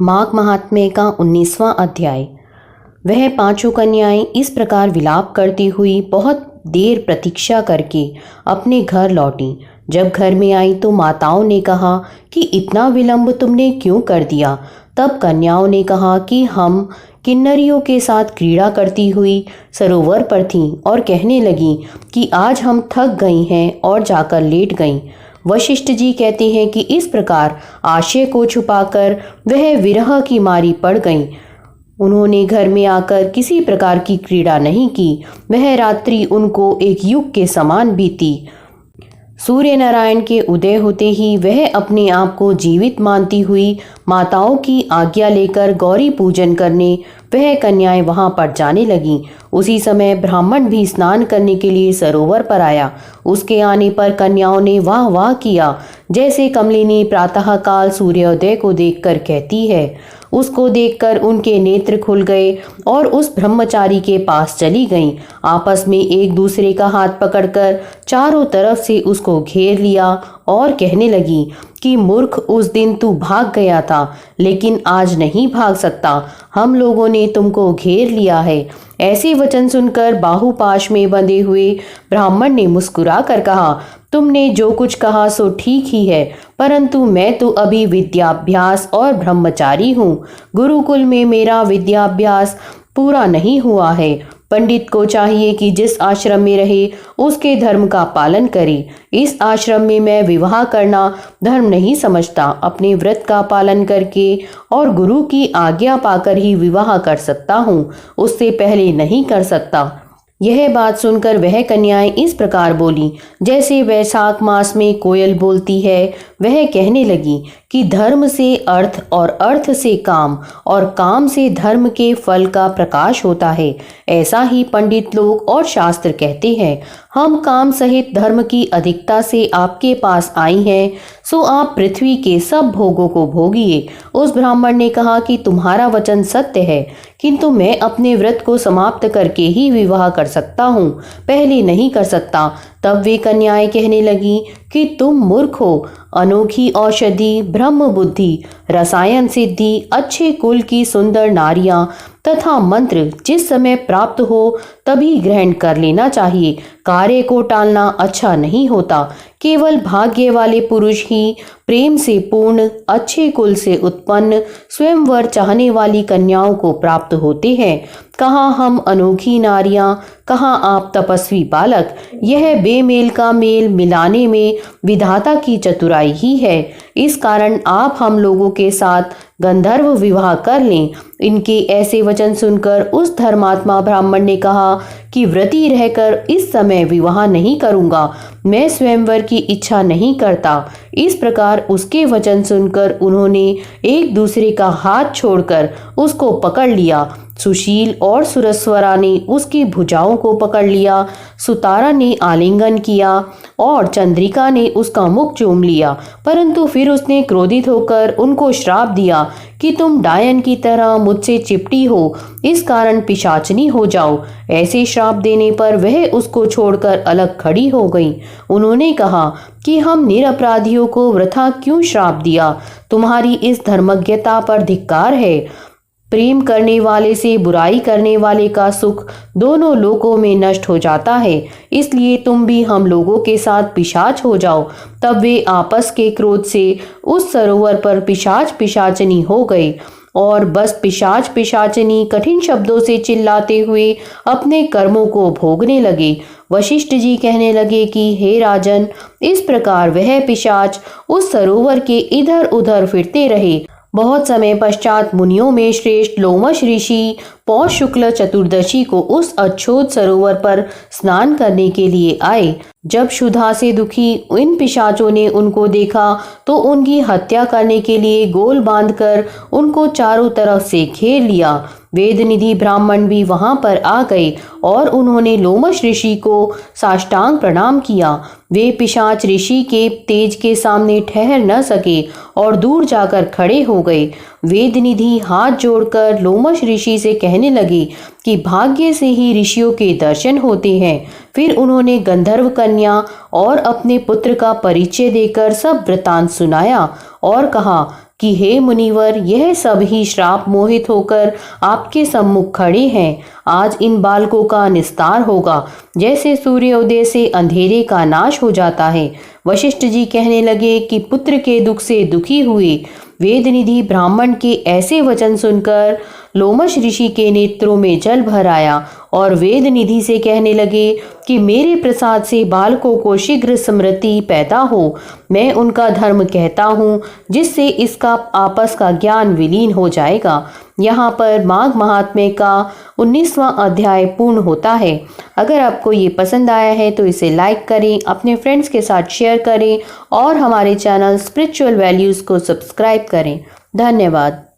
माघ महात्म्य का 19वां अध्याय। वह पांचों कन्याएं इस प्रकार विलाप करती हुई बहुत देर प्रतीक्षा करके अपने घर लौटी। जब घर में आई तो माताओं ने कहा कि इतना विलंब तुमने क्यों कर दिया। तब कन्याओं ने कहा कि हम किन्नरियों के साथ क्रीड़ा करती हुई सरोवर पर थीं और कहने लगीं कि आज हम थक गई हैं और जाकर लेट गईं। वशिष्ठ जी कहते हैं कि इस प्रकार आशय को छुपाकर वह विरह की मारी पड़ गईं। उन्होंने घर में आकर किसी प्रकार की क्रीड़ा नहीं की। वह रात्रि उनको एक युग के समान बीती। सूर्य नारायण के उदय होते ही वह अपने आप को जीवित मानती हुई माताओं की आज्ञा लेकर गौरी पूजन करने वह कन्याएं वहां पर जाने लगीं। उसी समय ब्राह्मण भी स्नान करने के लिए सरोवर पर आया। उसके आने पर कन्याओं ने वाह वाह किया, जैसे कमलिनी प्रातःकाल सूर्योदय को देखकर कहती है। उसको देखकर उनके नेत्र खुल गए और उस ब्रह्मचारी के पास चली गईं। आपस में एक दूसरे का हाथ पकड़कर चारों तरफ से उसको घेर लिया और कहने लगी कि मूर्ख, उस दिन तू भाग गया था लेकिन आज नहीं भाग सकता। हम लोगों ने तुमको घेर लिया है। ऐसे वचन सुनकर बाहुपाश में बंधे हुए ब्राह्मण ने मुस्कुरा कर कहा, तुमने जो कुछ कहा सो ठीक ही है, परंतु मैं तो अभी विद्याभ्यास और ब्रह्मचारी हूँ। गुरुकुल में मेरा विद्याभ्यास पूरा नहीं हुआ है। पंडित को चाहिए कि जिस आश्रम में रहे उसके धर्म का पालन करे। इस आश्रम में मैं विवाह करना धर्म नहीं समझता। अपने व्रत का पालन करके और गुरु की आज्ञा पाकर ही विवाह कर सकता हूँ, उससे पहले नहीं कर सकता। यह बात सुनकर वह कन्याएं इस प्रकार बोली जैसे वैशाख मास में कोयल बोलती है। वह कहने लगी कि धर्म से अर्थ और अर्थ से काम और काम से धर्म के फल का प्रकाश होता है। ऐसा ही पंडित लोग और शास्त्र कहते हैं। हम काम सहित धर्म की अधिकता से आपके पास आई हैं, सो आप पृथ्वी के सब भोगों को भोगिए। उस ब्राह्मण ने कहा कि तुम्हारा वचन सत्य है, किंतु मैं अपने व्रत को समाप्त करके ही विवाह कर सकता हूँ, पहले नहीं कर सकता। तब वे कन्याएं कहने लगी कि तुम मूर्ख हो। अनोखी औषधि, ब्रह्म बुद्धि, रसायन सिद्धि, अच्छे कुल की सुंदर नारियां तथा मंत्र जिस समय प्राप्त हो तभी ग्रहण कर लेना चाहिए। कार्य को टालना अच्छा नहीं होता। केवल भाग्य वाले पुरुष ही प्रेम से पूर्ण, अच्छे कुल से उत्पन्न, स्वयंवर चाहने वाली कन्याओं को प्राप्त होते हैं। कहाँ हम अनोखी नारियां, कहाँ आप तपस्वी बालक। यह बेमेल का मेल मिलाने में विधाता की चतुराई ही है। इस कारण आप हम लोगों के साथ गंधर्व विवाह कर लें। इनके ऐसे वचन सुनकर उस धर्मात्मा ब्राह्मण ने कहा कि व्रती रहकर इस समय विवाह नहीं करूंगा, मैं स्वयंवर की इच्छा नहीं करता। इस प्रकार उसके वचन सुनकर उन्होंने एक दूसरे का हाथ छोड़कर उसको पकड़ लिया। सुशील और सुरस्वरा ने उसकी भुजाओं को पकड़ लिया, सुतारा ने आलिंगन किया और चंद्रिका ने उसका मुख चूम लिया। परंतु फिर उसने क्रोधित होकर उनको श्राप दिया कि तुम डायन की तरह मुझसे चिपटी हो, इस कारण पिशाचनी हो जाओ। ऐसे श्राप देने पर वह उसको छोड़कर अलग खड़ी हो गई। उन्होंने कहा कि हम निरपराधियों को वृथा क्यों श्राप दिया। तुम्हारी इस धर्मज्ञता पर धिक्कार है। प्रेम करने वाले से बुराई करने वाले का सुख दोनों लोकों में नष्ट हो जाता है, इसलिए तुम भी हम लोगों के साथ पिशाच हो जाओ। तब वे आपस के क्रोध से उस सरोवर पर पिशाच पिशाचनी हो गए और बस पिशाच पिशाचनी कठिन शब्दों से चिल्लाते हुए अपने कर्मों को भोगने लगे। वशिष्ठ जी कहने लगे कि हे राजन, इस प्रकार वह पिशाच उस सरोवर के इधर उधर फिरते रहे। बहुत समय पश्चात मुनियों में श्रेष्ठ लोमश ऋषि पौष शुक्ल चतुर्दशी को उस अच्छोत सरोवर पर स्नान करने के लिए आए। जब क्षुधा से दुखी इन पिशाचों ने उनको देखा तो उनकी हत्या करने के लिए गोल बांधकर उनको चारों तरफ से घेर लिया। वेदनिधि ब्राह्मण भी वहां पर आ गए और उन्होंने लोमश ऋषि को साष्टांग प्रणाम किया। वे पिशाच ऋषि के तेज के सामने ठहर न सके और दूर जाकर खड़े हो गए। वेदनिधि हाथ जोड़कर लोमश ऋषि से कहने लगे कि भाग्य से ही ऋषियों के दर्शन होते हैं। फिर उन्होंने गंधर्व कन्या और अपने पुत्र का परिचय देकर सब वृतांत सुनाया और कहा कि हे मुनिवर, यह सब ही श्राप मोहित होकर आपके सम्मुख खड़े हैं। आज इन बालकों का निस्तार होगा, जैसे सूर्योदय से अंधेरे का नाश हो जाता है। वशिष्ठ जी कहने लगे कि पुत्र के दुख से दुखी हुए वेदनिधि ब्राह्मण के ऐसे वचन सुनकर लोमश ऋषि के नेत्रों में जल भर आया और वेदनिधि से कहने लगे कि मेरे प्रसाद से बालकों को शीघ्र स्मृति पैदा हो। मैं उनका धर्म कहता हूँ, जिससे इसका आपस का ज्ञान विलीन हो जाएगा। यहाँ पर माघ महात्म्य का 19वां अध्याय पूर्ण होता है। अगर आपको ये पसंद आया है तो इसे लाइक करें, अपने फ्रेंड्स के साथ शेयर करें और हमारे चैनल स्पिरिचुअल वैल्यूज़ को सब्सक्राइब करें। धन्यवाद।